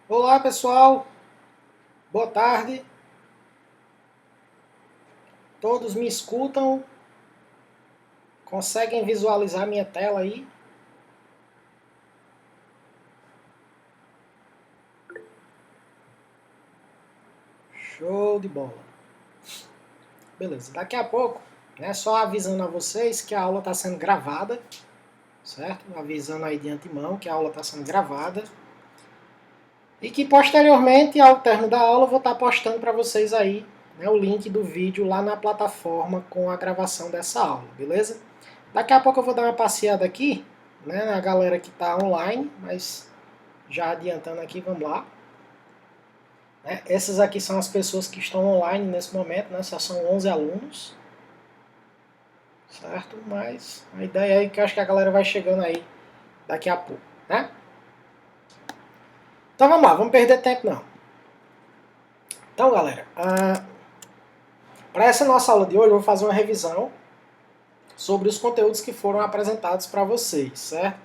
Olá pessoal, boa tarde. Todos me escutam? Conseguem visualizar minha tela aí? Show de bola. Beleza, daqui a pouco, né, só avisando a vocês que a aula está sendo gravada, certo? Avisando aí de antemão que a aula está sendo gravada. E que posteriormente, ao término da aula, eu vou estar postando para vocês aí, né, o link do vídeo lá na plataforma com a gravação dessa aula, beleza? Daqui a pouco eu vou dar uma passeada aqui, né, na galera que está online, mas já adiantando aqui, vamos lá. Né? Essas aqui são as pessoas que estão online nesse momento, né? Só são 11 alunos, certo? Mas a ideia é que eu acho que a galera vai chegando aí daqui a pouco, né? Então vamos lá, vamos perder tempo não. Então galera, para essa nossa aula de hoje eu vou fazer uma revisão sobre os conteúdos que foram apresentados para vocês, certo?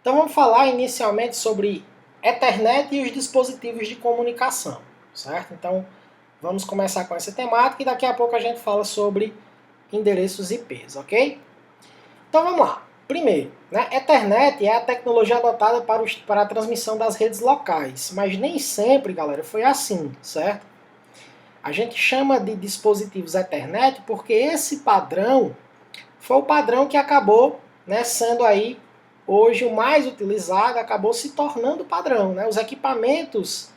Então vamos falar inicialmente sobre Ethernet e os dispositivos de comunicação, certo? Então vamos começar com essa temática e daqui a pouco a gente fala sobre endereços IPs, ok? Então vamos lá. Primeiro, né, Ethernet é a tecnologia adotada para a transmissão das redes locais, mas nem sempre, galera, foi assim, certo? A gente chama de dispositivos Ethernet porque esse padrão foi o padrão que acabou, né, sendo aí hoje o mais utilizado, acabou se tornando padrão, né? Os equipamentos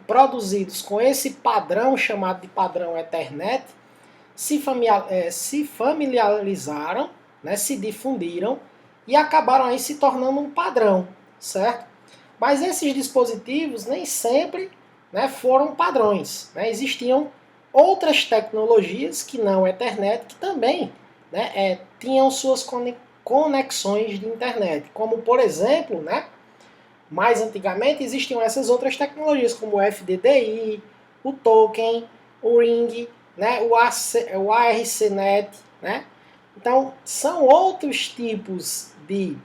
produzidos com esse padrão chamado de padrão Ethernet se familiarizaram, né, se difundiram e acabaram aí se tornando um padrão, certo? Mas esses dispositivos nem sempre, né, foram padrões, né? Existiam outras tecnologias que não a Ethernet que também, né, tinham suas conexões de internet, como por exemplo, né, mais antigamente existiam essas outras tecnologias como o FDDI, o token, o ring, né, o ARCnet, né? Então, são outros tipos de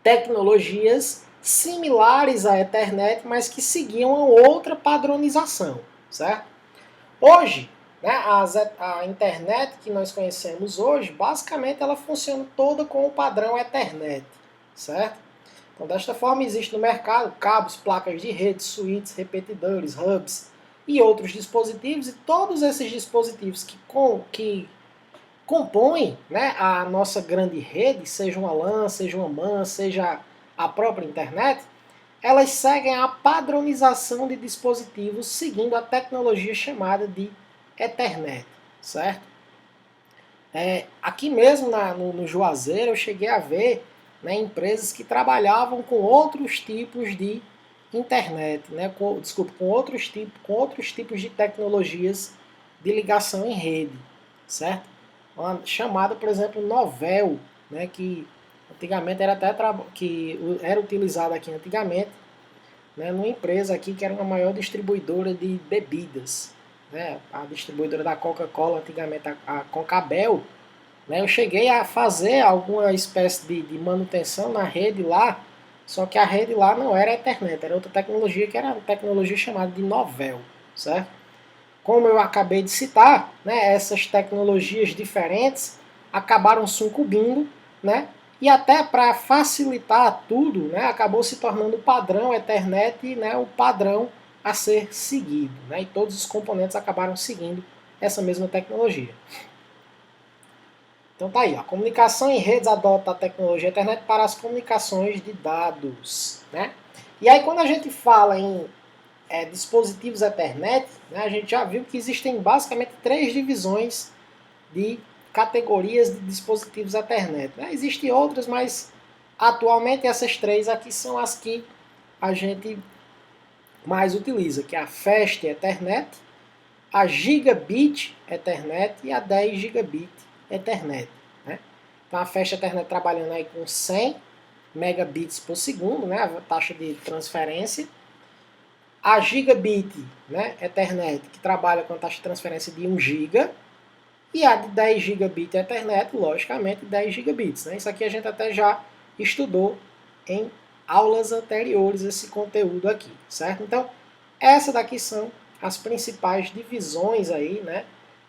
tecnologias similares à Ethernet, mas que seguiam outra padronização, certo? Hoje, né, a internet que nós conhecemos hoje, basicamente ela funciona toda com o padrão Ethernet, certo? Então, desta forma, existe no mercado cabos, placas de rede, switches, repetidores, hubs e outros dispositivos, e todos esses dispositivos que compõem, né, a nossa grande rede, seja uma LAN, seja uma MAN, seja a própria internet, elas seguem a padronização de dispositivos seguindo a tecnologia chamada de Ethernet, certo? Aqui mesmo no Juazeiro eu cheguei a ver, né, empresas que trabalhavam com outros tipos de internet, né, com outros tipos de tecnologias de ligação em rede, certo? Uma chamada, por exemplo, Novel, né, que antigamente era até que era utilizada aqui antigamente, né, numa empresa aqui que era uma maior distribuidora de bebidas, né, a distribuidora da Coca-Cola antigamente, a Concabel, né, eu cheguei a fazer alguma espécie de manutenção na rede lá, só que a rede lá não era a Ethernet, era outra tecnologia que era uma tecnologia chamada de Novel, certo? Como eu acabei de citar, né, essas tecnologias diferentes acabaram sucumbindo, né, e até para facilitar tudo, né, acabou se tornando o padrão Ethernet, né, o padrão a ser seguido, né, e todos os componentes acabaram seguindo essa mesma tecnologia. Então tá aí, a comunicação em redes adota a tecnologia Ethernet para as comunicações de dados, né? E aí quando a gente fala em dispositivos Ethernet, né, a gente já viu que existem basicamente três divisões de categorias de dispositivos Ethernet. Né? Existem outras, mas atualmente essas três aqui são as que a gente mais utiliza, que é a Fast Ethernet, a Gigabit Ethernet e a 10 Gigabit Ethernet. Né? Então a Fast Ethernet trabalhando aí com 100 megabits por segundo, né, a taxa de transferência. A Gigabit, né, Ethernet, que trabalha com a taxa de transferência de 1 GB, e a de 10 Gigabit Ethernet, logicamente 10 gigabits. Né? Isso aqui a gente até já estudou em aulas anteriores esse conteúdo aqui, certo? Então, essa daqui são as principais divisões aí, né?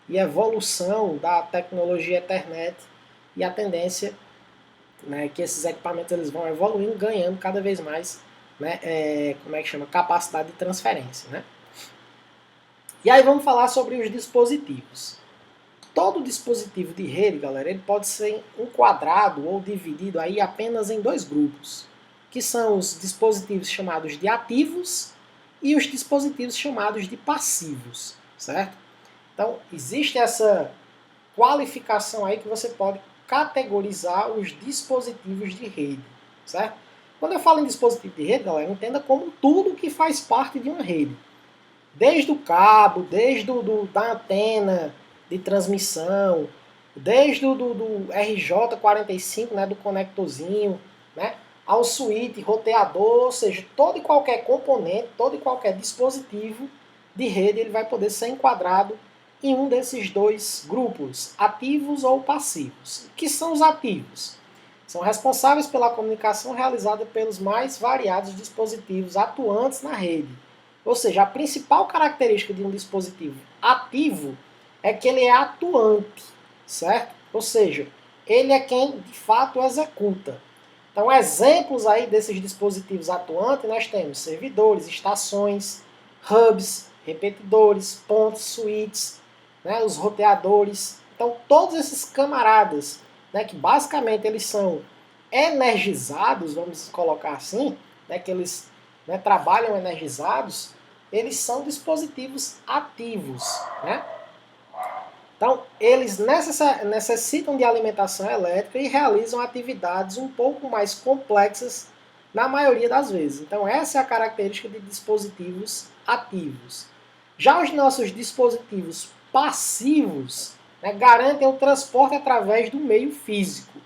E evolução da tecnologia Ethernet e a tendência, né, que esses equipamentos eles vão evoluindo, ganhando cada vez mais, né, como é que chama? Capacidade de transferência, né? E aí vamos falar sobre os dispositivos. Todo dispositivo de rede, galera, ele pode ser enquadrado ou dividido aí apenas em dois grupos, que são os dispositivos chamados de ativos e os dispositivos chamados de passivos, certo? Então, existe essa qualificação aí que você pode categorizar os dispositivos de rede, certo? Quando eu falo em dispositivo de rede, galera, entenda como tudo que faz parte de uma rede. Desde o cabo, desde da antena de transmissão, desde do RJ45, né, do conectorzinho, né, ao switch, roteador, ou seja, todo e qualquer componente, todo e qualquer dispositivo de rede, ele vai poder ser enquadrado em um desses dois grupos, ativos ou passivos. O que são os ativos? São responsáveis pela comunicação realizada pelos mais variados dispositivos atuantes na rede. Ou seja, a principal característica de um dispositivo ativo é que ele é atuante, certo? Ou seja, ele é quem de fato executa. Então, exemplos aí desses dispositivos atuantes, nós temos servidores, estações, hubs, repetidores, pontos, switches, né, os roteadores. Então, todos esses camaradas, né, que basicamente eles são energizados, vamos colocar assim, né, que eles, né, trabalham energizados, eles são dispositivos ativos, né? Então, eles necessitam de alimentação elétrica e realizam atividades um pouco mais complexas na maioria das vezes. Então, essa é a característica de dispositivos ativos. Já os nossos dispositivos passivos, né, garantem o transporte através do meio físico.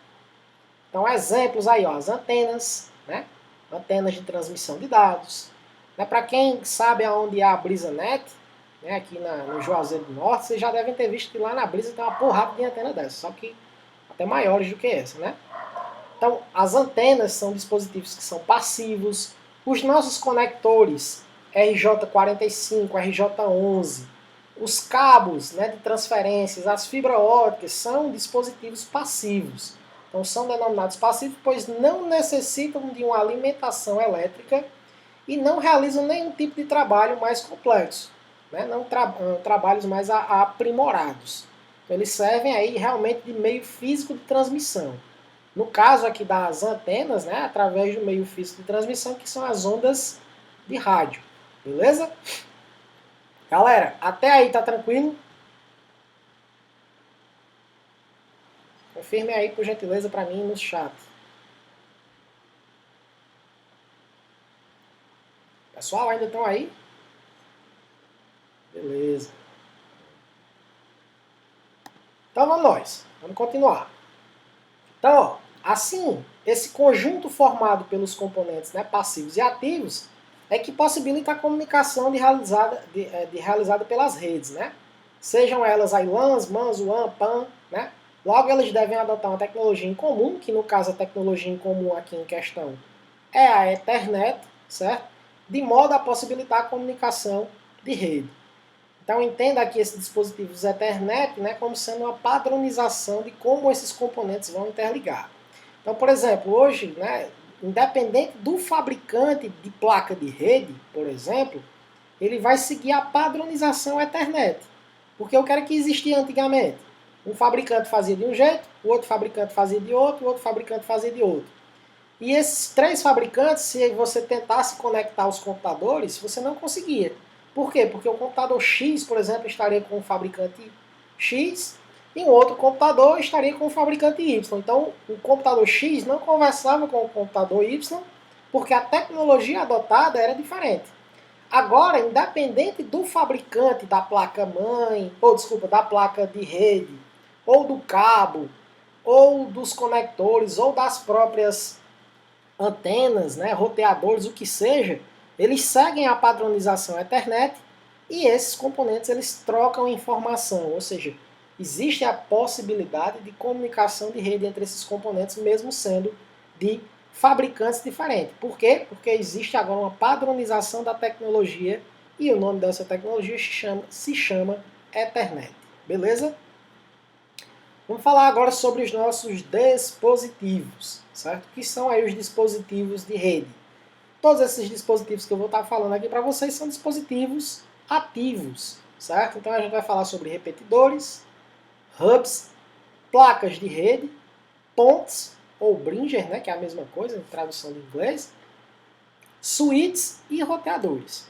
Então, exemplos aí, ó, as antenas, né, antenas de transmissão de dados. Né, para quem sabe aonde há a BrisaNet, né, aqui no Juazeiro do Norte, vocês já devem ter visto que lá na Brisa tem uma porrada de antena dessa, só que até maiores do que essa, né? Então, as antenas são dispositivos que são passivos. Os nossos conectores RJ45, RJ11, os cabos, né, de transferências, as fibras óticas são dispositivos passivos. Então, são denominados passivos, pois não necessitam de uma alimentação elétrica e não realizam nenhum tipo de trabalho mais complexo, né? Não trabalhos mais aprimorados. Então, eles servem aí realmente de meio físico de transmissão. No caso aqui das antenas, né, através do meio físico de transmissão, que são as ondas de rádio. Beleza? Galera, até aí tá tranquilo? Confirme aí, por gentileza, para mim no chat. Pessoal, ainda estão aí? Beleza. Então vamos nós. Vamos continuar. Então, ó, assim, esse conjunto formado pelos componentes, né, passivos e ativos é que possibilita a comunicação realizada pelas redes, né? Sejam elas aí LANs, MANs, WAN, PAN, né? Logo, eles devem adotar uma tecnologia em comum, que no caso a tecnologia em comum aqui em questão é a Ethernet, certo? De modo a possibilitar a comunicação de rede. Então entenda aqui esses dispositivos Ethernet, né, como sendo uma padronização de como esses componentes vão interligar. Então, por exemplo, hoje, né, independente do fabricante de placa de rede, por exemplo, ele vai seguir a padronização Ethernet. Porque eu quero que existia antigamente. Um fabricante fazia de um jeito, o outro fabricante fazia de outro, o outro fabricante fazia de outro. E esses três fabricantes, se você tentasse conectar os computadores, você não conseguia. Por quê? Porque o computador X, por exemplo, estaria com o fabricante X e um outro computador estaria com o fabricante Y. Então, o computador X não conversava com o computador Y porque a tecnologia adotada era diferente. Agora, independente do fabricante da placa-mãe, ou desculpa, da placa de rede, ou do cabo, ou dos conectores, ou das próprias antenas, né, roteadores, o que seja, eles seguem a padronização Ethernet e esses componentes eles trocam informação, ou seja, existe a possibilidade de comunicação de rede entre esses componentes, mesmo sendo de fabricantes diferentes. Por quê? Porque existe agora uma padronização da tecnologia e o nome dessa tecnologia se chama Ethernet. Beleza? Vamos falar agora sobre os nossos dispositivos, certo? Que são aí os dispositivos de rede. Todos esses dispositivos que eu vou estar falando aqui para vocês são dispositivos ativos, certo? Então a gente vai falar sobre repetidores, hubs, placas de rede, pontes ou bringer, né, que é a mesma coisa, em tradução do inglês, switches e roteadores.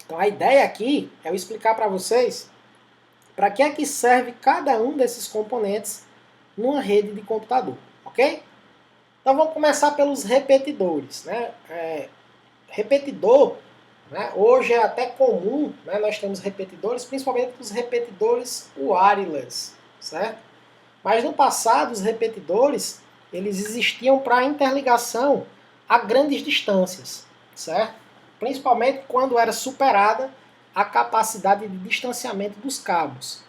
Então a ideia aqui é eu explicar para vocês para que é que serve cada um desses componentes numa rede de computador, ok? Então vamos começar pelos repetidores, né? Repetidor, né? Hoje é até comum, né? Nós temos repetidores, principalmente os repetidores wireless, certo? Mas no passado os repetidores eles existiam para interligação a grandes distâncias, certo? Principalmente quando era superada a capacidade de distanciamento dos cabos.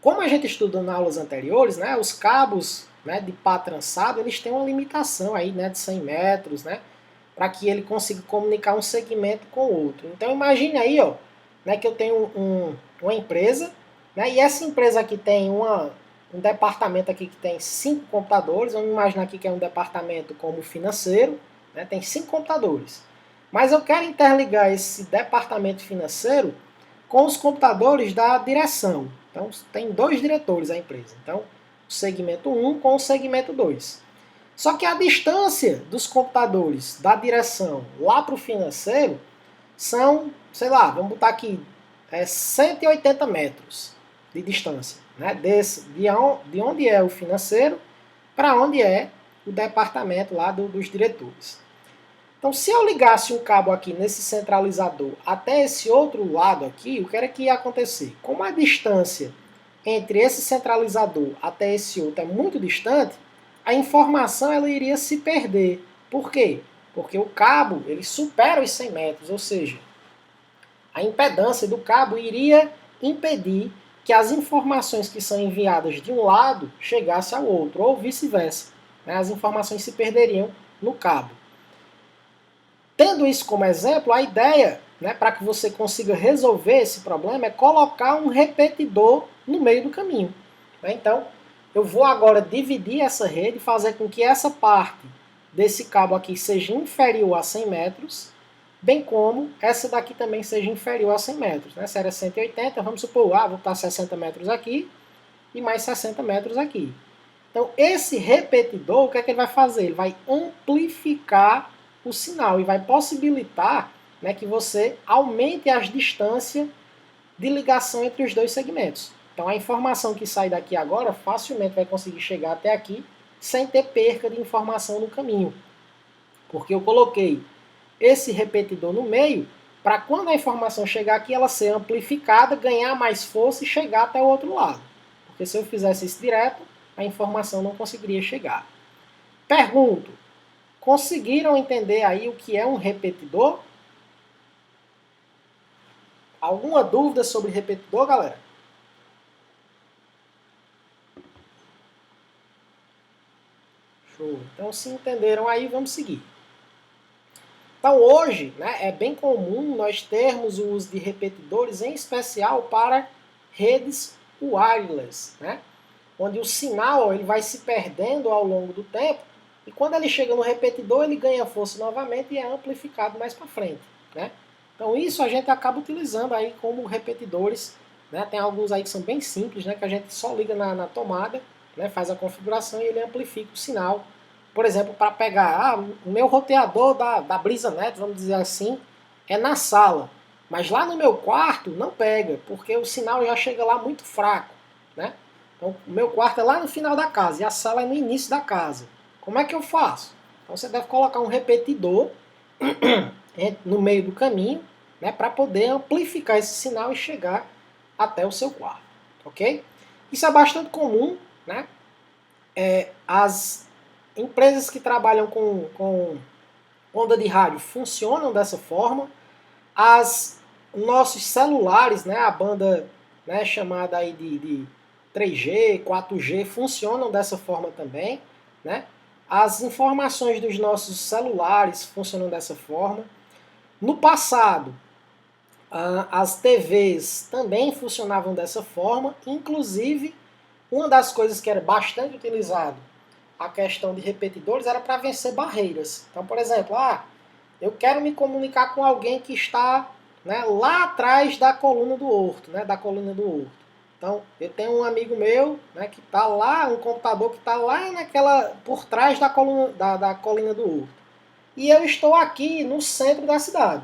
Como a gente estudou nas aulas anteriores, né, os cabos, né, de pá trançado, eles têm uma limitação aí, né, de 100 metros, né, para que ele consiga comunicar um segmento com o outro. Então imagine aí, ó, né, que eu tenho uma empresa, né, e essa empresa aqui tem um departamento aqui que tem 5 computadores. Vamos imaginar aqui que é um departamento como financeiro, né, tem 5 computadores. Mas eu quero interligar esse departamento financeiro com os computadores da direção. Então, tem 2 diretores a empresa. Então, o segmento 1 com o segmento 2. Só que a distância dos computadores da direção lá para o financeiro são, sei lá, vamos botar aqui, 180 metros de distância. Né? De onde é o financeiro para onde é o departamento lá dos diretores. Então, se eu ligasse um cabo aqui nesse centralizador até esse outro lado aqui, o que era que ia acontecer? Como a distância entre esse centralizador até esse outro é muito distante, a informação ela iria se perder. Por quê? Porque o cabo ele supera os 100 metros, ou seja, a impedância do cabo iria impedir que as informações que são enviadas de um lado chegassem ao outro, ou vice-versa. As informações se perderiam no cabo. Tendo isso como exemplo, a ideia, né, para que você consiga resolver esse problema é colocar um repetidor no meio do caminho. Né? Então, eu vou agora dividir essa rede e fazer com que essa parte desse cabo aqui seja inferior a 100 metros, bem como essa daqui também seja inferior a 100 metros. Né? Se era 180, vamos supor, vou botar 60 metros aqui e mais 60 metros aqui. Então, esse repetidor, o que é que ele vai fazer? Ele vai amplificar o sinal e vai possibilitar, né, que você aumente as distâncias de ligação entre os dois segmentos. Então a informação que sai daqui agora facilmente vai conseguir chegar até aqui sem ter perca de informação no caminho. Porque eu coloquei esse repetidor no meio para quando a informação chegar aqui ela ser amplificada, ganhar mais força e chegar até o outro lado. Porque se eu fizesse isso direto, a informação não conseguiria chegar. Pergunto, conseguiram entender aí o que é um repetidor? Alguma dúvida sobre repetidor, galera? Show. Então, se entenderam aí, vamos seguir. Então, hoje, né, é bem comum nós termos o uso de repetidores, em especial para redes wireless, né? Onde o sinal ele vai se perdendo ao longo do tempo e quando ele chega no repetidor, ele ganha força novamente e é amplificado mais para frente, né? Então isso a gente acaba utilizando aí como repetidores, né? Tem alguns aí que são bem simples, né? Que a gente só liga na tomada, né? Faz a configuração e ele amplifica o sinal. Por exemplo, para pegar, o meu roteador da BrisaNet, vamos dizer assim, é na sala. Mas lá no meu quarto não pega, porque o sinal já chega lá muito fraco, né? Então o meu quarto é lá no final da casa e a sala é no início da casa. Como é que eu faço? Então você deve colocar um repetidor no meio do caminho, né, para poder amplificar esse sinal e chegar até o seu quarto, ok? Isso é bastante comum, né? As empresas que trabalham com onda de rádio funcionam dessa forma. Nossos celulares, né, a banda, né, chamada aí de 3G, 4G, funcionam dessa forma também, né? As informações dos nossos celulares funcionam dessa forma. No passado, as TVs também funcionavam dessa forma, inclusive uma das coisas que era bastante utilizado, a questão de repetidores, era para vencer barreiras. Então, por exemplo, eu quero me comunicar com alguém que está, né, lá atrás da coluna do horto, né, da colina do horto. Então, eu tenho um amigo meu, né, que está lá, um computador que está lá por trás da colina do horto. E eu estou aqui no centro da cidade.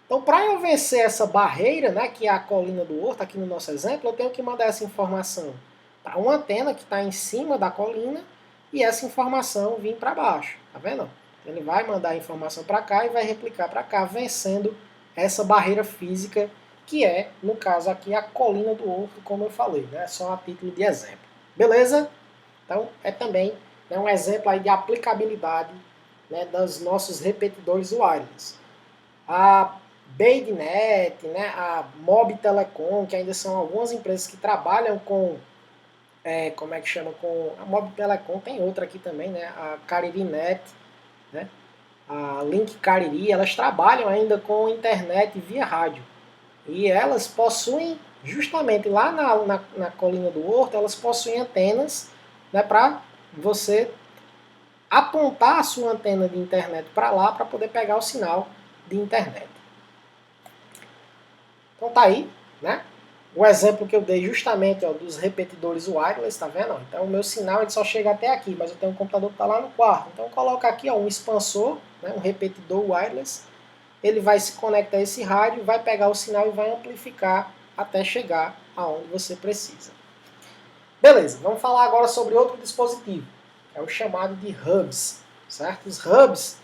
Então, para eu vencer essa barreira, né, que é a colina do horto, aqui no nosso exemplo, eu tenho que mandar essa informação para uma antena que está em cima da colina e essa informação vir para baixo. Tá vendo? Ele vai mandar a informação para cá e vai replicar para cá, vencendo essa barreira física que é, no caso aqui, a colina do horto, como eu falei, né? Só a título de exemplo. Beleza? Então, é também, né, um exemplo aí de aplicabilidade, né, dos nossos repetidores wireless. A BaidNet, né, a Mob Telecom, que ainda são algumas empresas que trabalham com, como é que chama, com a Mob Telecom, tem outra aqui também, né, a CaririNet, né, a Link Cariri, elas trabalham ainda com internet via rádio. E elas possuem, justamente lá na colina do horto, elas possuem antenas, né, para você apontar a sua antena de internet para lá para poder pegar o sinal de internet. Então tá aí, né? O exemplo que eu dei justamente, ó, dos repetidores wireless, tá vendo? Então o meu sinal ele só chega até aqui, mas eu tenho um computador que está lá no quarto. Então eu coloco aqui, ó, um expansor, né, um repetidor wireless. Ele vai se conectar a esse rádio, vai pegar o sinal e vai amplificar até chegar aonde você precisa. Beleza, vamos falar agora sobre outro dispositivo, que é o chamado de hubs, certo? Os hubs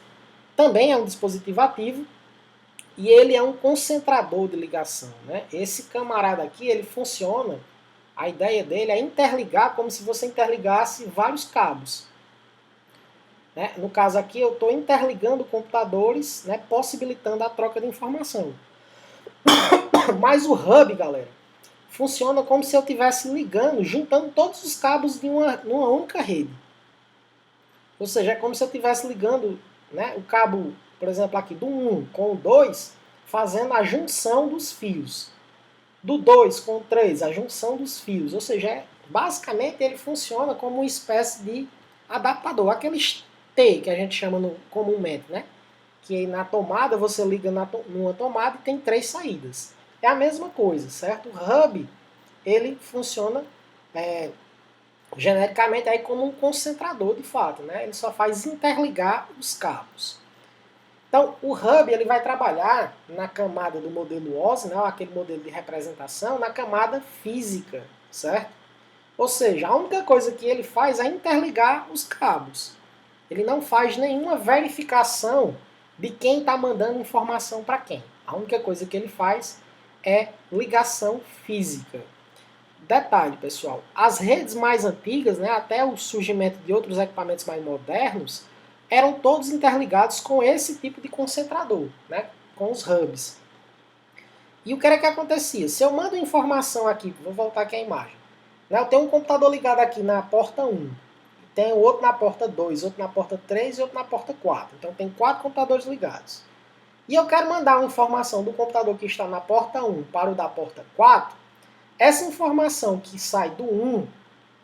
também é um dispositivo ativo e ele é um concentrador de ligação, né? Esse camarada aqui, ele funciona, a ideia dele é interligar como se você interligasse vários cabos. Né? No caso aqui, eu estou interligando computadores, né, possibilitando a troca de informação. Mas o hub, galera, funciona como se eu estivesse ligando, juntando todos os cabos numa única rede. Ou seja, é como se eu estivesse ligando, né, o cabo, por exemplo, aqui do 1 com o 2, fazendo a junção dos fios. Do 2 com o 3, a junção dos fios. Ou seja, basicamente ele funciona como uma espécie de adaptador. Aqueles T que a gente chama comumente, né? Que na tomada você liga numa tomada e tem 3 saídas. É a mesma coisa, certo? O hub, ele funciona genericamente aí como um concentrador de fato, né? Ele só faz interligar os cabos. Então, o hub ele vai trabalhar na camada do modelo OSI, né? Aquele modelo de representação, na camada física, certo? Ou seja, a única coisa que ele faz é interligar os cabos. Ele não faz nenhuma verificação de quem está mandando informação para quem. A única coisa que ele faz é ligação física. Detalhe, pessoal, as redes mais antigas, né, até o surgimento de outros equipamentos mais modernos, eram todos interligados com esse tipo de concentrador, né, com os hubs. E o que era que acontecia? Se eu mando informação aqui, vou voltar aqui à imagem, né, eu tenho um computador ligado aqui na porta 1, tem outro na porta 2, outro na porta 3 e outro na porta 4. Então tem 4 computadores ligados. E eu quero mandar uma informação do computador que está na porta 1 para o da porta 4. Essa informação que sai do 1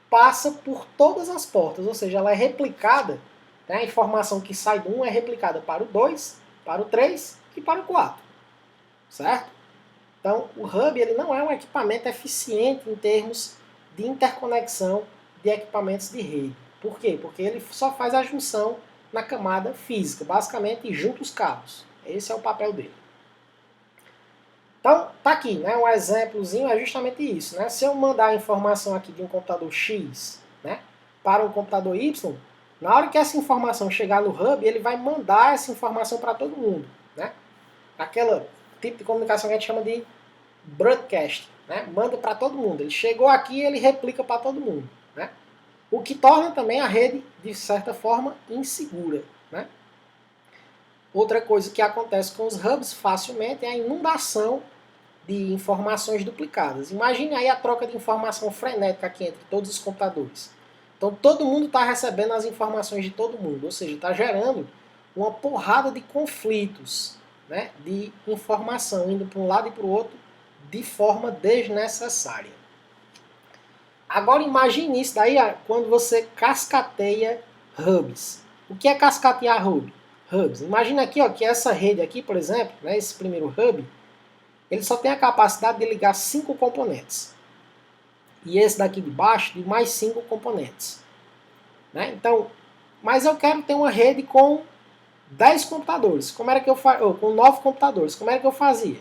passa por todas as portas, ou seja, ela é replicada, né? A informação que sai do 1 é replicada para o 2, para o 3 e para o 4. Certo? Então o hub ele não é um equipamento eficiente em termos de interconexão de equipamentos de rede. Por quê? Porque ele só faz a junção na camada física, basicamente junta os cabos. Esse é o papel dele. Então, tá aqui, né? Um exemplozinho é justamente isso, né? Se eu mandar a informação aqui de um computador X, né, para um computador Y, na hora que essa informação chegar no hub, ele vai mandar essa informação para todo mundo, né? Aquela tipo de comunicação que a gente chama de broadcast, né? Manda para todo mundo. Ele chegou aqui, ele replica para todo mundo, né? O que torna também a rede, de certa forma, insegura, né? Outra coisa que acontece com os hubs facilmente é a inundação de informações duplicadas. Imagine aí a troca de informação frenética aqui entre todos os computadores. Então todo mundo está recebendo as informações de todo mundo, ou seja, está gerando uma porrada de conflitos, né, de informação indo para um lado e para o outro de forma desnecessária. Agora imagine isso daí quando você cascateia hubs. O que é cascatear hubs? Imagina aqui ó, que essa rede aqui, por exemplo, né, esse primeiro hub, ele só tem a capacidade de ligar 5 componentes. E esse daqui de baixo, de mais 5 componentes. Né? Então, mas eu quero ter uma rede com 10 computadores. Como era que eu fazia? Com 9 computadores. Como era que eu fazia?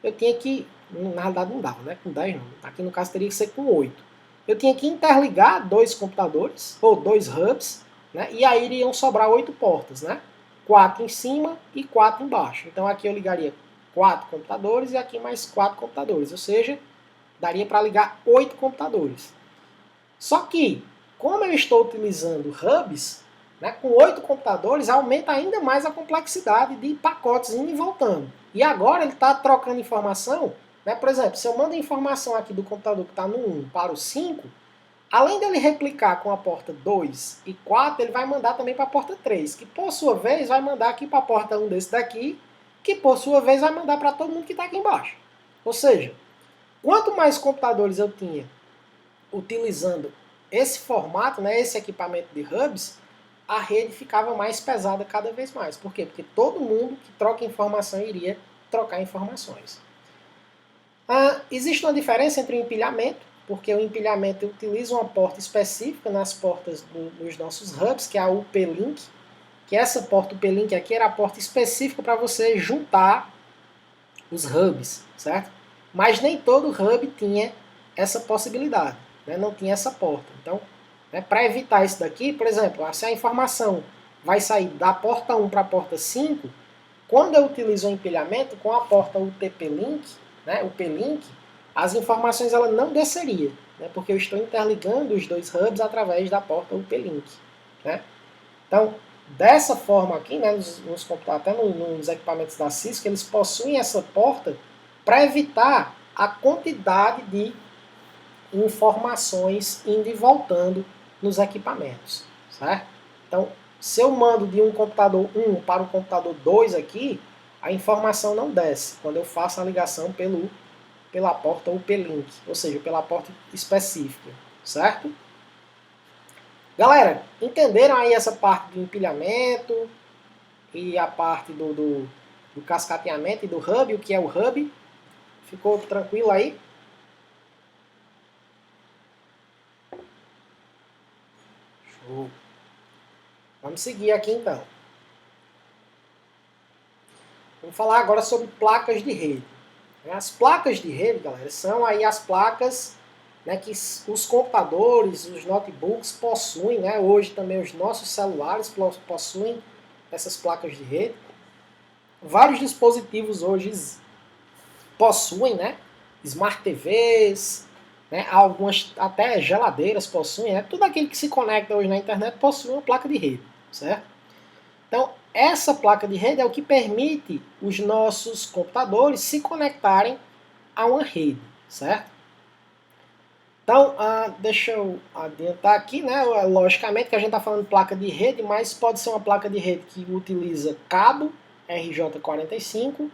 Eu tinha que, na realidade não dava, né? Com 10 não. Aqui no caso teria que ser com 8. Eu tinha que interligar 2 computadores, ou 2 hubs, né? E aí iriam sobrar 8 portas, né? 4 em cima e 4 embaixo. Então aqui eu ligaria 4 computadores e aqui mais 4 computadores. Ou seja, daria para ligar 8 computadores. Só que, como eu estou utilizando hubs, né, com 8 computadores, aumenta ainda mais a complexidade de pacotes indo e voltando. E agora ele está trocando informação, né, por exemplo, se eu mando informação aqui do computador que está no 1 para o 5, além dele replicar com a porta 2 e 4, ele vai mandar também para a porta 3, que por sua vez vai mandar aqui para a porta 1 desse daqui, que por sua vez vai mandar para todo mundo que está aqui embaixo. Ou seja, quanto mais computadores eu tinha utilizando esse formato, né, esse equipamento de hubs, a rede ficava mais pesada cada vez mais. Por quê? Porque todo mundo que troca informação iria trocar informações. Existe uma diferença entre o empilhamento, porque o empilhamento utiliza uma porta específica nas portas dos nossos hubs, que é a UP-Link, que essa porta UP-Link aqui era a porta específica para você juntar os hubs, certo? Mas nem todo hub tinha essa possibilidade, né? Não tinha essa porta. Então, né, para evitar isso daqui, por exemplo, se a informação vai sair da porta 1 para a porta 5, quando eu utilizo o empilhamento com a porta UTP-Link, né, o P-Link, as informações ela não desceria, né, porque eu estou interligando os dois hubs através da porta UP-Link. Né? Então, dessa forma aqui, né, até nos equipamentos da Cisco, eles possuem essa porta para evitar a quantidade de informações indo e voltando nos equipamentos, certo? Então, se eu mando de um computador 1 para o computador 2 aqui, a informação não desce quando eu faço a ligação pela porta UP-Link, ou seja, pela porta específica, certo? Galera, entenderam aí essa parte do empilhamento e a parte do cascateamento e do hub, o que é o hub? Ficou tranquilo aí? Show. Vamos seguir aqui então. Vamos falar agora sobre placas de rede. As placas de rede, galera, são aí as placas, né, que os computadores, os notebooks possuem, né, hoje também os nossos celulares possuem essas placas de rede. Vários dispositivos hoje possuem, né, Smart TVs, né, algumas até geladeiras possuem, né, tudo aquilo que se conecta hoje na internet possui uma placa de rede, certo? Então, essa placa de rede é o que permite os nossos computadores se conectarem a uma rede, certo? Então, deixa eu adiantar aqui, né? Logicamente que a gente está falando de placa de rede, mas pode ser uma placa de rede que utiliza cabo RJ45,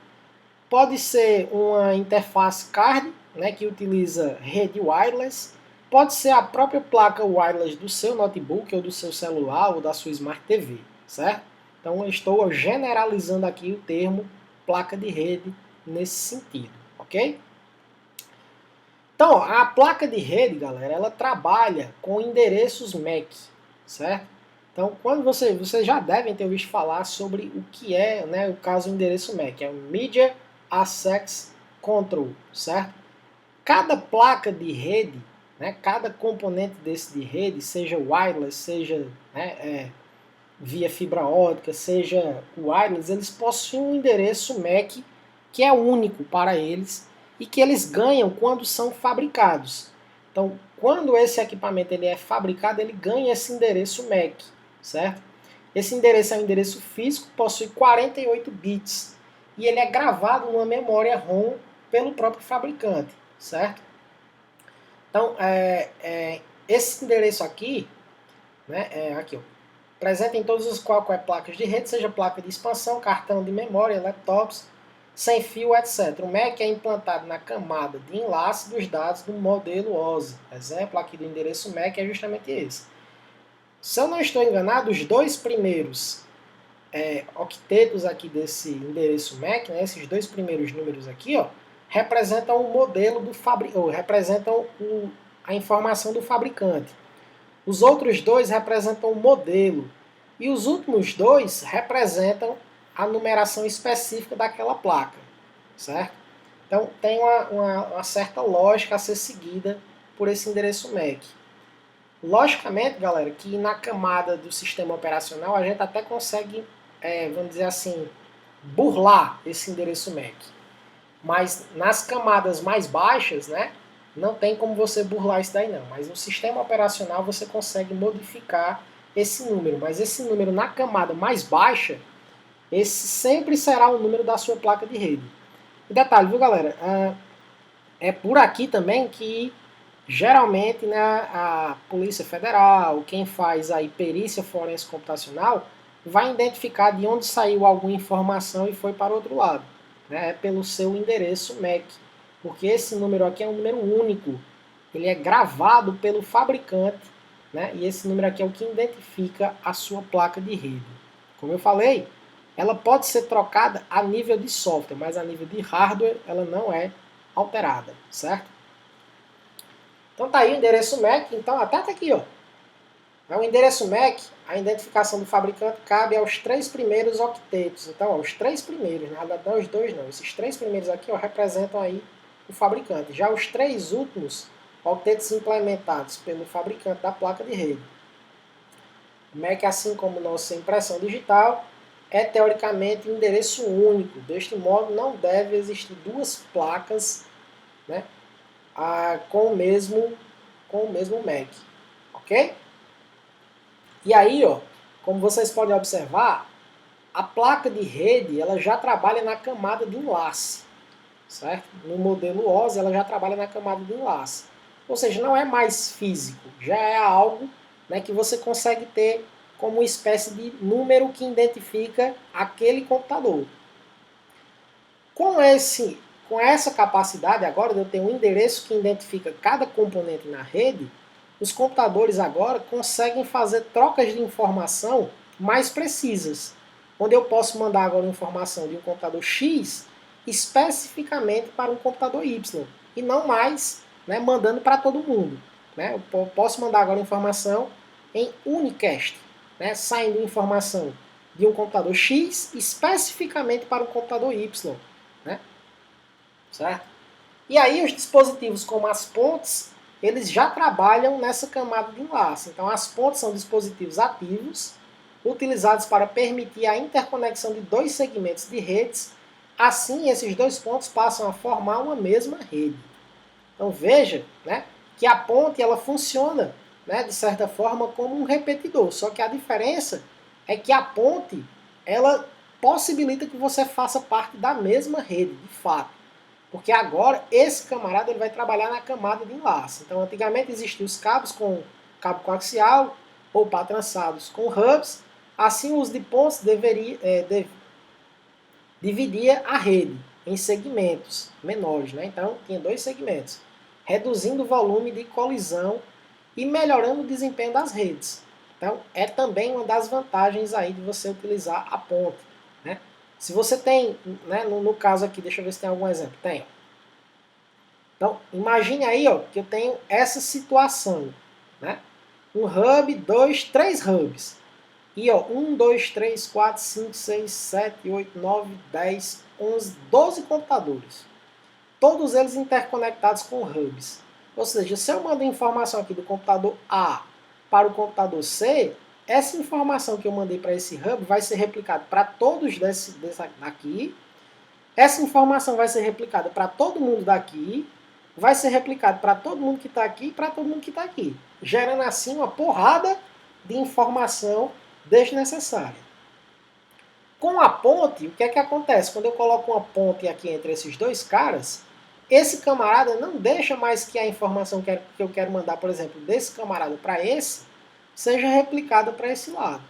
pode ser uma interface card, né, que utiliza rede wireless, pode ser a própria placa wireless do seu notebook ou do seu celular ou da sua Smart TV, certo? Então eu estou generalizando aqui o termo placa de rede nesse sentido, ok? Então, a placa de rede, galera, ela trabalha com endereços MAC, certo? Então, quando vocês já devem ter ouvido falar sobre o que é, né, o caso do endereço MAC, é o Media Access Control, certo? Cada placa de rede, né, cada componente desse de rede, seja wireless, seja, né, via fibra ótica, seja wireless, eles possuem um endereço MAC que é único para eles e que eles ganham quando são fabricados. Então, quando esse equipamento ele é fabricado, ele ganha esse endereço MAC, certo? Esse endereço é um endereço físico, possui 48 bits e ele é gravado numa memória ROM pelo próprio fabricante, certo? Então, esse endereço aqui, né? Aqui, ó. Presente em todas as qualquer placas de rede, seja placa de expansão, cartão de memória, laptops, sem fio, etc. O MAC é implantado na camada de enlace dos dados do modelo OSI. Exemplo aqui do endereço MAC é justamente esse. Se eu não estou enganado, os dois primeiros octetos aqui desse endereço MAC, né, esses dois primeiros números aqui, ó, representam o modelo do fabricante, representam a informação do fabricante. Os outros dois representam o modelo. E os últimos dois representam a numeração específica daquela placa, certo? Então tem uma certa lógica a ser seguida por esse endereço MAC. Logicamente, galera, que na camada do sistema operacional a gente até consegue, vamos dizer assim, burlar esse endereço MAC. Mas nas camadas mais baixas, né, não tem como você burlar isso daí não. Mas no sistema operacional você consegue modificar esse número. Mas esse número na camada mais baixa, esse sempre será o número da sua placa de rede. E detalhe, viu, galera? É por aqui também que geralmente, né, a Polícia Federal, quem faz aí perícia forense computacional, vai identificar de onde saiu alguma informação e foi para o outro lado. Né, é pelo seu endereço MAC. Porque esse número aqui é um número único. Ele é gravado pelo fabricante, né, e esse número aqui é o que identifica a sua placa de rede. Como eu falei, ela pode ser trocada a nível de software, mas a nível de hardware ela não é alterada, certo? Então tá aí o endereço MAC, então até tá aqui, ó. É o endereço MAC, a identificação do fabricante cabe aos 3 primeiros octetos. Então, ó, os 3 primeiros, na verdade não os 2 não, esses 3 primeiros aqui, ó, representam aí o fabricante. Já os 3 últimos octetos implementados pelo fabricante da placa de rede. O MAC, assim como nossa impressão digital, é teoricamente um endereço único. Deste modo, não deve existir duas placas, né, com o mesmo MAC, ok? E aí, ó, como vocês podem observar, a placa de rede ela já trabalha na camada de enlace, certo? No modelo OSI ela já trabalha na camada de enlace. Ou seja, não é mais físico, já é algo, né, que você consegue ter como uma espécie de número que identifica aquele computador. Com essa capacidade agora de eu ter um endereço que identifica cada componente na rede, os computadores agora conseguem fazer trocas de informação mais precisas, onde eu posso mandar agora informação de um computador X especificamente para um computador Y, e não mais, né, mandando para todo mundo. Né? Eu posso mandar agora informação em unicast, né, saindo informação de um computador X especificamente para um computador Y. Né? Certo? E aí os dispositivos como as pontes, eles já trabalham nessa camada de enlace. Então as pontes são dispositivos ativos, utilizados para permitir a interconexão de dois segmentos de redes. Assim, esses dois pontos passam a formar uma mesma rede. Então veja, né, que a ponte ela funciona, né, de certa forma como um repetidor. Só que a diferença é que a ponte ela possibilita que você faça parte da mesma rede, de fato. Porque agora esse camarada ele vai trabalhar na camada de enlace. Então antigamente existiam os cabos com cabo coaxial ou patrançados com hubs. Assim o uso de pontes dividia a rede em segmentos menores. Né? Então tinha dois segmentos, reduzindo o volume de colisão e melhorando o desempenho das redes. Então é também uma das vantagens aí de você utilizar a ponte. Né? Se você tem, né, no caso aqui, deixa eu ver se tem algum exemplo. Tem. Então, imagine aí, ó, que eu tenho essa situação. Né? Um hub, dois, três hubs. E, ó, 1, 2, 3, 4, 5, 6, 7, 8, 9, 10, 11, 12 computadores. Todos eles interconectados com hubs. Ou seja, se eu mando informação aqui do computador A para o computador C, essa informação que eu mandei para esse hub vai ser replicada para todos desse daqui. Essa informação vai ser replicada para todo mundo daqui. Vai ser replicada para todo mundo que está aqui e para todo mundo que está aqui. Gerando assim uma porrada de informação desnecessária. Com a ponte, o que é que acontece? Quando eu coloco uma ponte aqui entre esses dois caras, esse camarada não deixa mais que a informação que eu quero mandar, por exemplo, desse camarada para esse, seja replicada para esse lado.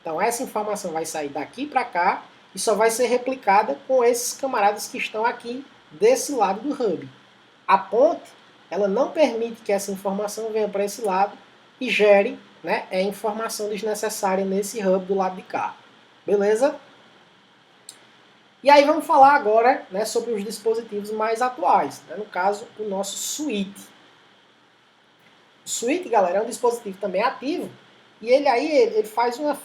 Então essa informação vai sair daqui para cá e só vai ser replicada com esses camaradas que estão aqui desse lado do hub. A ponte, ela não permite que essa informação venha para esse lado e gere, né, informação desnecessária nesse hub do lado de cá. Beleza? E aí vamos falar agora, né, sobre os dispositivos mais atuais, né, no caso o nosso switch. O switch, galera, é um dispositivo também ativo e ele faz uma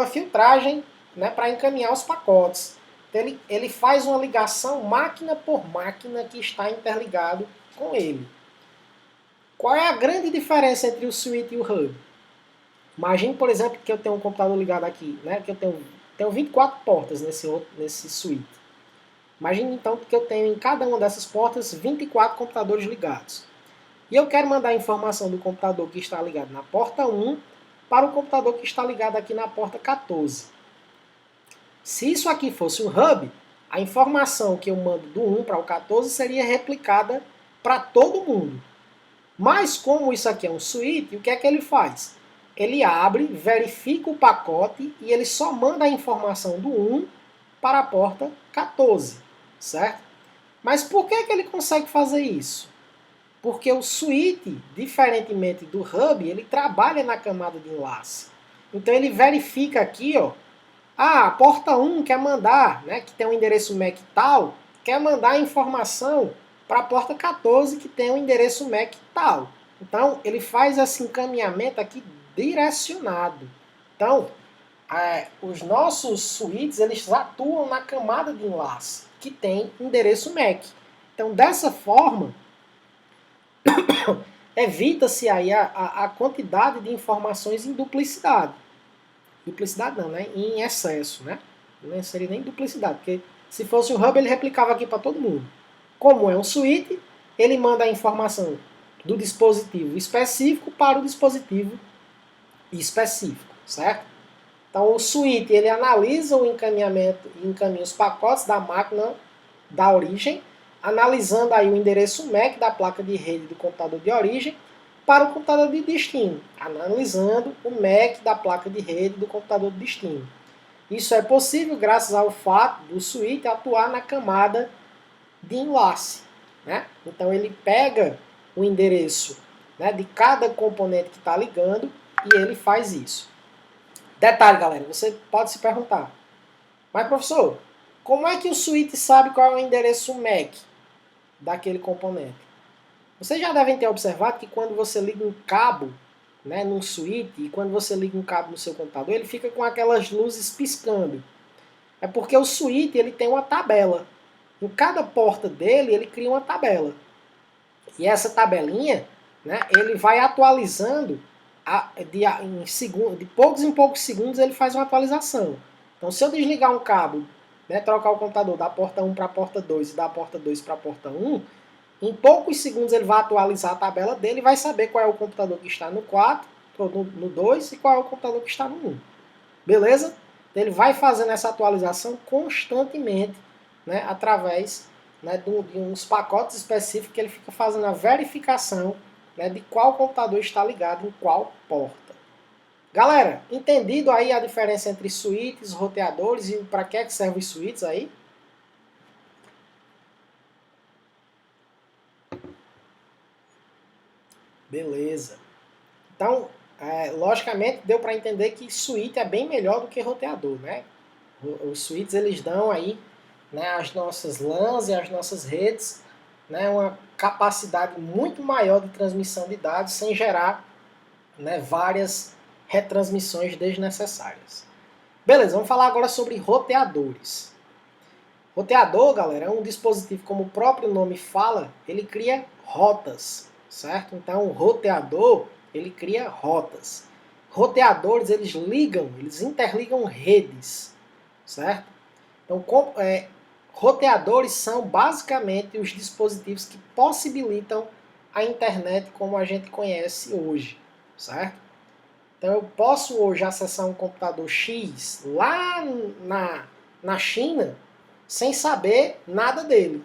filtragem, né, para encaminhar os pacotes. Então, ele faz uma ligação máquina por máquina que está interligado com ele. Qual é a grande diferença entre o switch e o hub? Imagine, por exemplo, que eu tenho um computador ligado aqui, né, que eu tenho 24 portas nesse switch. Imagine então que eu tenho em cada uma dessas portas 24 computadores ligados. E eu quero mandar a informação do computador que está ligado na porta 1 para o computador que está ligado aqui na porta 14. Se isso aqui fosse um hub, a informação que eu mando do 1 para o 14 seria replicada para todo mundo. Mas como isso aqui é um switch, o que é que ele faz? Ele abre, verifica o pacote e ele só manda a informação do 1 para a porta 14, certo? Mas por que ele consegue fazer isso? Porque o switch, diferentemente do hub, ele trabalha na camada de enlace. Então ele verifica aqui, ó, a porta 1 quer mandar, né, que tem um endereço MAC tal, quer mandar a informação para a porta 14 que tem um endereço MAC tal. Então ele faz esse encaminhamento aqui direcionado. Então, os nossos switches, eles atuam na camada de enlace, que tem endereço MAC. Então, dessa forma, evita-se aí a quantidade de informações em duplicidade. Duplicidade não, né? Em excesso, né? Não seria nem duplicidade, porque se fosse o hub, ele replicava aqui para todo mundo. Como é um switch, ele manda a informação do dispositivo específico para o dispositivo específico, certo? Então o switch, ele analisa o encaminhamento e encaminha os pacotes da máquina da origem, analisando aí o endereço MAC da placa de rede do computador de origem para o computador de destino, analisando o MAC da placa de rede do computador de destino. Isso é possível graças ao fato do switch atuar na camada de enlace, né? Então ele pega o endereço, né, de cada componente que está ligando e ele faz isso. Detalhe, galera, você pode se perguntar, mas professor, como é que o switch sabe qual é o endereço MAC daquele componente? Vocês já devem ter observado que quando você liga um cabo, né, num switch, e quando você liga um cabo no seu computador, ele fica com aquelas luzes piscando. É porque o switch, ele tem uma tabela. Em cada porta dele, ele cria uma tabela. E essa tabelinha, né, ele vai atualizando de poucos em poucos segundos ele faz uma atualização. Então se eu desligar um cabo, né, trocar o computador da porta 1 para a porta 2 e da porta 2 para a porta 1, em poucos segundos ele vai atualizar a tabela dele e vai saber qual é o computador que está no 4, no 2 e qual é o computador que está no 1. Beleza? Então, ele vai fazendo essa atualização constantemente, né, através, né, de uns pacotes específicos que ele fica fazendo a verificação, né, de qual computador está ligado em qual porta. Galera, entendido aí a diferença entre switches, roteadores e para que servem os switches aí? Beleza. Então, logicamente, deu para entender que switch é bem melhor do que roteador, né? Os switches, eles dão aí, né, às nossas LANs e às nossas redes, né, uma capacidade muito maior de transmissão de dados sem gerar, né, várias retransmissões desnecessárias. Beleza, vamos falar agora sobre roteadores. Roteador, galera, é um dispositivo, como o próprio nome fala, ele cria rotas, certo? Então, o roteador, ele cria rotas. Roteadores, eles interligam redes, certo? Então, roteadores são basicamente os dispositivos que possibilitam a internet como a gente conhece hoje, certo? Então, eu posso hoje acessar um computador X lá na China sem saber nada dele,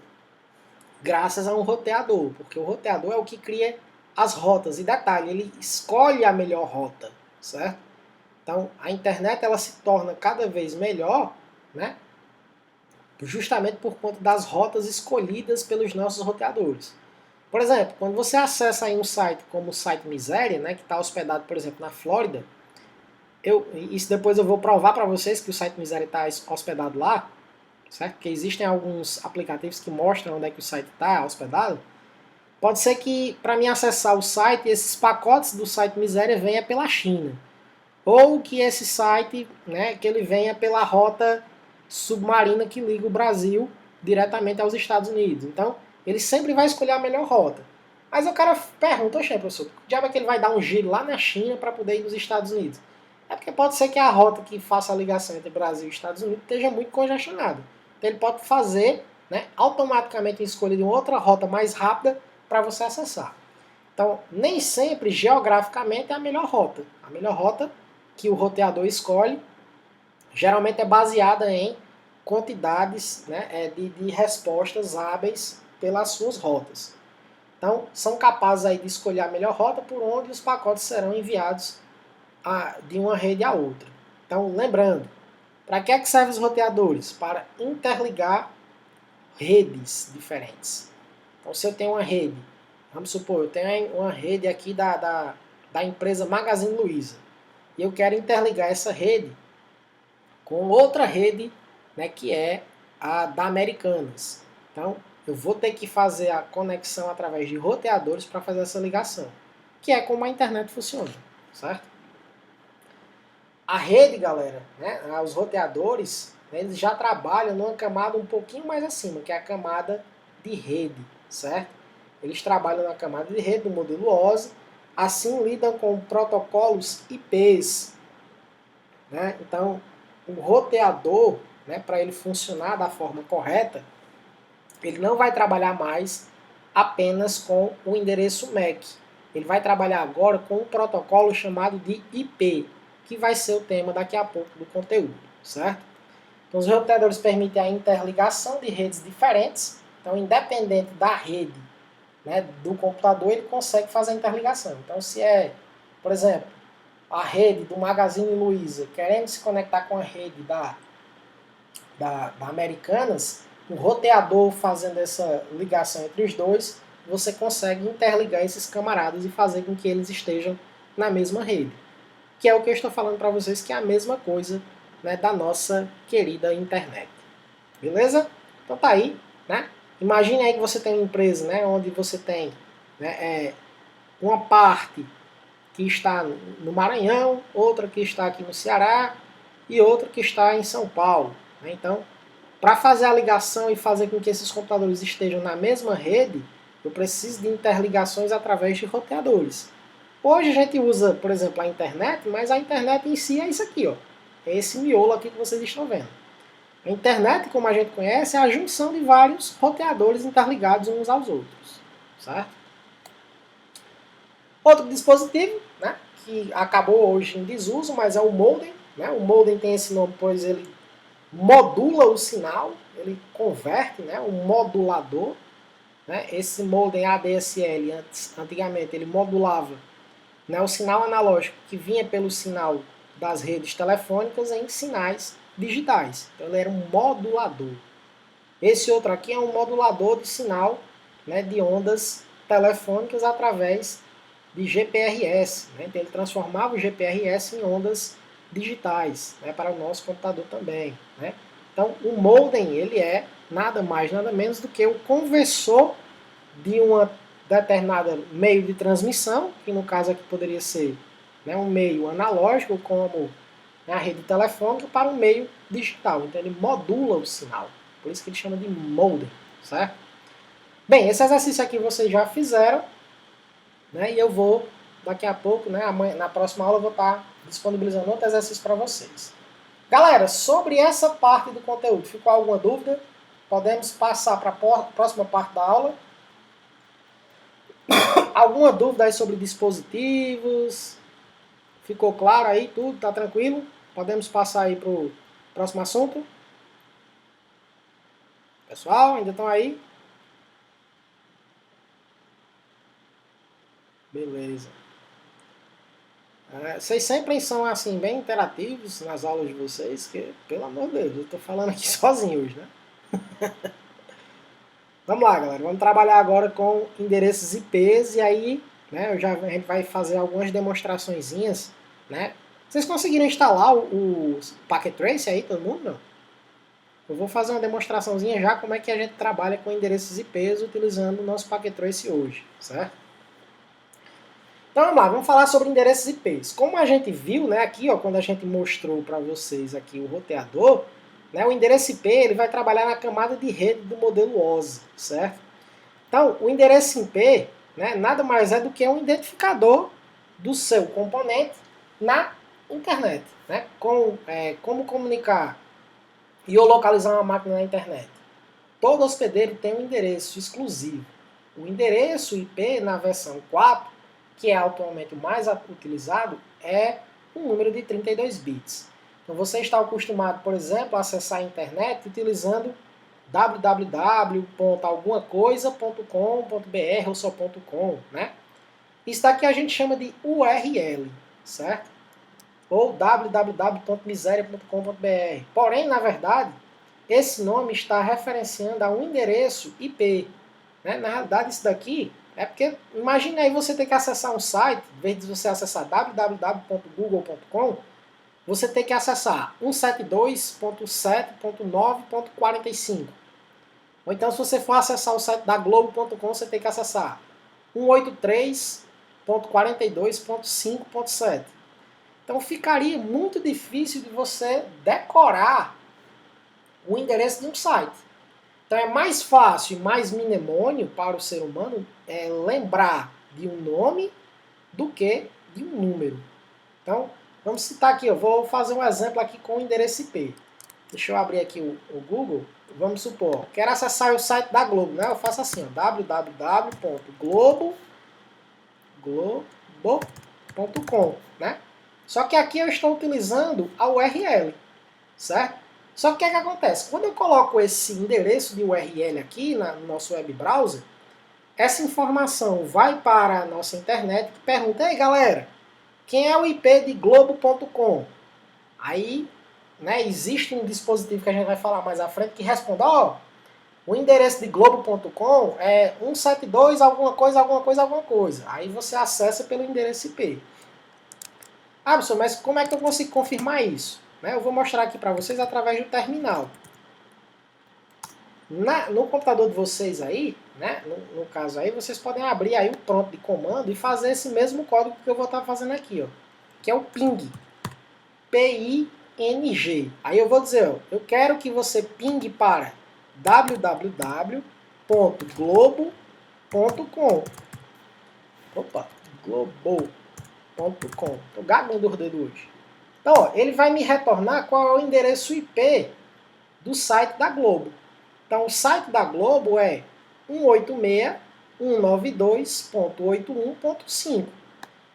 graças a um roteador, porque o roteador é o que cria as rotas. E detalhe, ele escolhe a melhor rota, certo? Então, a internet ela se torna cada vez melhor, né? Justamente por conta das rotas escolhidas pelos nossos roteadores. Por exemplo, quando você acessa aí um site como o site Miséria, né, que está hospedado, por exemplo, na Flórida, isso depois eu vou provar para vocês que o site Miséria está hospedado lá, certo? Porque existem alguns aplicativos que mostram onde é que o site está hospedado. Pode ser que para mim acessar o site, esses pacotes do site Miséria venha pela China. Ou que esse site, né, que ele venha pela rota submarina que liga o Brasil diretamente aos Estados Unidos. Então, ele sempre vai escolher a melhor rota. Mas o cara pergunta, oxe, professor, que diabo é que ele vai dar um giro lá na China para poder ir nos Estados Unidos? É porque pode ser que a rota que faça a ligação entre Brasil e Estados Unidos esteja muito congestionada. Então ele pode fazer, né, automaticamente escolher uma outra rota mais rápida para você acessar. Então, nem sempre geograficamente é a melhor rota. A melhor rota que o roteador escolhe geralmente é baseada em quantidades, né, de respostas hábeis pelas suas rotas. Então, são capazes aí de escolher a melhor rota por onde os pacotes serão enviados de uma rede a outra. Então, lembrando, para que é que servem os roteadores? Para interligar redes diferentes. Então, se eu tenho uma rede, vamos supor, eu tenho uma rede aqui da empresa Magazine Luiza, e eu quero interligar essa rede com outra rede, né, que é a da Americanas. Então, eu vou ter que fazer a conexão através de roteadores para fazer essa ligação, que é como a internet funciona, certo? A rede, galera, né, os roteadores, né, eles já trabalham numa camada um pouquinho mais acima, que é a camada de rede, certo? Eles trabalham na camada de rede do modelo OSI, assim lidam com protocolos IPs, né? Então, o roteador, né, para ele funcionar da forma correta, ele não vai trabalhar mais apenas com o endereço MAC. Ele vai trabalhar agora com um protocolo chamado de IP, que vai ser o tema daqui a pouco do conteúdo, certo? Então, os roteadores permitem a interligação de redes diferentes. Então, independente da rede, né, do computador, ele consegue fazer a interligação. Então, se é, por exemplo, a rede do Magazine Luiza querendo se conectar com a rede da Americanas, o roteador fazendo essa ligação entre os dois, você consegue interligar esses camaradas e fazer com que eles estejam na mesma rede. Que é o que eu estou falando para vocês, que é a mesma coisa, né, da nossa querida internet. Beleza? Então tá aí, né? Imagine aí que você tem uma empresa, né, onde você tem, né, uma parte que está no Maranhão, outra que está aqui no Ceará e outra que está em São Paulo, né? Então, para fazer a ligação e fazer com que esses computadores estejam na mesma rede, eu preciso de interligações através de roteadores. Hoje a gente usa, por exemplo, a internet, mas a internet em si é isso aqui, ó. É esse miolo aqui que vocês estão vendo. A internet, como a gente conhece, é a junção de vários roteadores interligados uns aos outros, certo? Outro dispositivo, né, que acabou hoje em desuso, mas é o modem. Né? O modem tem esse nome, pois ele modula o sinal, ele converte, né, um modulador. Né? Esse modem ADSL, antigamente, ele modulava, né, o sinal analógico que vinha pelo sinal das redes telefônicas em sinais digitais. Então ele era um modulador. Esse outro aqui é um modulador de sinal, né, de ondas telefônicas através de GPRS. Né? Então ele transformava o GPRS em ondas digitais, né, para o nosso computador também. Né? Então o modem ele é nada mais, nada menos do que o conversor de uma determinada meio de transmissão, que no caso aqui poderia ser, né, um meio analógico, como, né, a rede telefônica, para um meio digital. Então ele modula o sinal. Por isso que ele chama de modem, certo? Bem, esse exercício aqui vocês já fizeram, né, e eu vou, daqui a pouco, né, amanhã, na próxima aula, eu vou estar disponibilizando outro exercício para vocês. Galera, sobre essa parte do conteúdo, ficou alguma dúvida? Podemos passar para a próxima parte da aula. Alguma dúvida aí sobre dispositivos? Ficou claro aí tudo? Tá tranquilo? Podemos passar aí para o próximo assunto? Pessoal, ainda estão aí? Beleza. Vocês sempre são assim bem interativos nas aulas de vocês, que, pelo amor de Deus, eu estou falando aqui sozinho hoje, né? Vamos lá, galera. Vamos trabalhar agora com endereços IPs e aí, né, a gente vai fazer algumas demonstraçõezinhas, né? Vocês conseguiram instalar o Packet Trace aí, todo mundo? Não? Eu vou fazer uma demonstraçãozinha já como é que a gente trabalha com endereços IPs utilizando o nosso Packet Trace hoje, certo? Então vamos lá, vamos falar sobre endereços IPs. Como a gente viu, né, aqui, ó, quando a gente mostrou para vocês aqui o roteador, né, o endereço IP ele vai trabalhar na camada de rede do modelo OSI, certo? Então, o endereço IP, né, nada mais é do que um identificador do seu componente na internet, né? Como comunicar e ou localizar uma máquina na internet. Todo hospedeiro tem um endereço exclusivo. O endereço IP na versão 4, que é atualmente o mais utilizado, é um número de 32 bits. Então você está acostumado, por exemplo, a acessar a internet utilizando www.algumacoisa.com.br ou só .com, né? Isso daqui a gente chama de URL, certo? Ou www.miseria.com.br. Porém, na verdade, esse nome está referenciando a um endereço IP. Né? Na realidade, isso daqui é porque, imagine aí você ter que acessar um site, em vez de você acessar www.google.com, você tem que acessar 172.7.9.45. Ou então, se você for acessar o site da Globo.com, você tem que acessar 183.42.5.7. Então, ficaria muito difícil de você decorar o endereço de um site. Então, é mais fácil e mais mnemônio para o ser humano lembrar de um nome do que de um número. Então, vamos citar aqui, eu vou fazer um exemplo aqui com o endereço IP. Deixa eu abrir aqui o Google. Vamos supor, quero acessar o site da Globo, né? Eu faço assim, www.globo.com, né? Só que aqui eu estou utilizando a URL, certo? Só que o que acontece? Quando eu coloco esse endereço de URL aqui no nosso web browser, essa informação vai para a nossa internet e pergunta, ei galera, quem é o IP de globo.com? Aí, né, existe um dispositivo que a gente vai falar mais à frente que responde, ó, o endereço de globo.com é 172 alguma coisa, alguma coisa, alguma coisa. Aí você acessa pelo endereço IP. Ah, professor, mas como é que eu consigo confirmar isso? Eu vou mostrar aqui para vocês através do terminal. No computador de vocês aí, né, no caso aí, vocês podem abrir aí o prompt de comando e fazer esse mesmo código que eu vou estar fazendo aqui, ó, que é o ping. P-I-N-G. Aí eu vou dizer, ó, eu quero que você pingue para www.globo.com. Opa, globo.com. Tô gagando o dedo hoje. Então, ó, ele vai me retornar qual é o endereço IP do site da Globo. Então, o site da Globo é 186.192.81.5.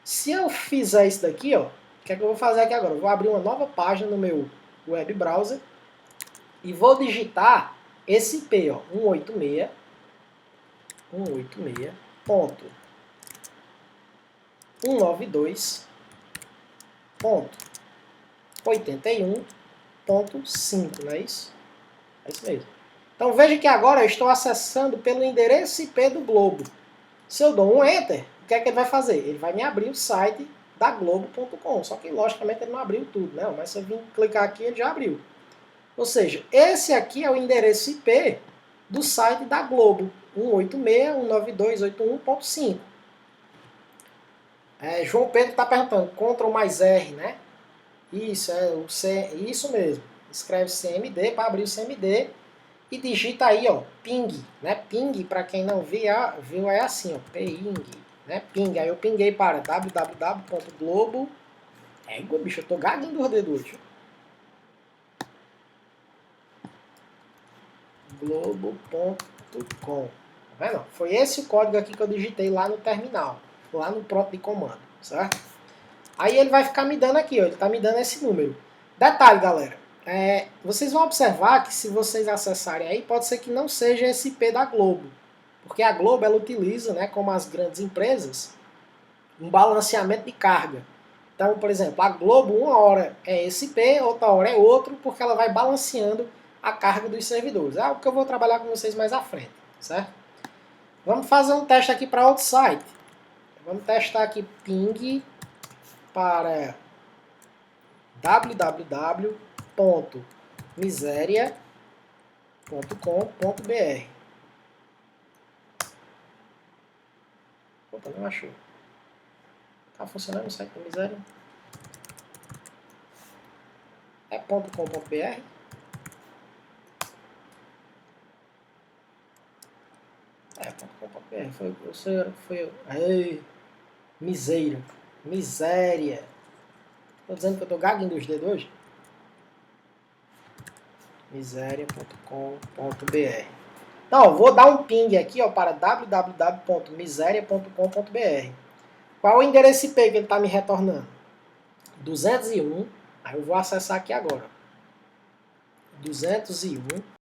Se eu fizer isso daqui, ó, o que é que eu vou fazer aqui agora? Eu vou abrir uma nova página no meu web browser e vou digitar esse IP, ó, 186.192.81.5, não é isso? É isso mesmo. Então veja que agora eu estou acessando pelo endereço IP do Globo. Se eu dou um Enter, o que é que ele vai fazer? Ele vai me abrir o site da Globo.com. Só que, logicamente, ele não abriu tudo, né? Mas se eu vim clicar aqui, ele já abriu. Ou seja, esse aqui é o endereço IP do site da Globo. 186.192.81.5. João Pedro está perguntando, Ctrl mais R, né? Isso, isso mesmo. Escreve CMD para abrir o CMD e digita aí, ó, ping, né? Ping, para quem não viu, é assim, ó, ping, né? Ping. Aí eu pinguei para www.globo. Bicho, eu tô gaguinho dos dedos hoje. Globo.com. Tá vendo? Foi esse o código aqui que eu digitei lá no terminal, lá no prompt de comando, certo? Aí ele vai ficar me dando aqui, ó, ele tá me dando esse número. Detalhe, galera, vocês vão observar que se vocês acessarem aí, pode ser que não seja esse IP da Globo, porque a Globo ela utiliza, né, como as grandes empresas, um balanceamento de carga. Então, por exemplo, a Globo uma hora é esse IP, outra hora é outro, porque ela vai balanceando a carga dos servidores. É algo que eu vou trabalhar com vocês mais à frente, certo? Vamos fazer um teste aqui para outro site. Vamos testar aqui ping para www.miseria.com.br. Opa, não achou. Tá funcionando o site da Miséria? É .com.br? É .com.br. Foi. Ai, miséria. Miséria. Tô dizendo que eu tô gaguinho dos dedos hoje? Miséria.com.br. Não, vou dar um ping aqui, ó, para www.miseria.com.br. Qual o endereço IP que ele está me retornando? 201. Aí eu vou acessar aqui agora. 201.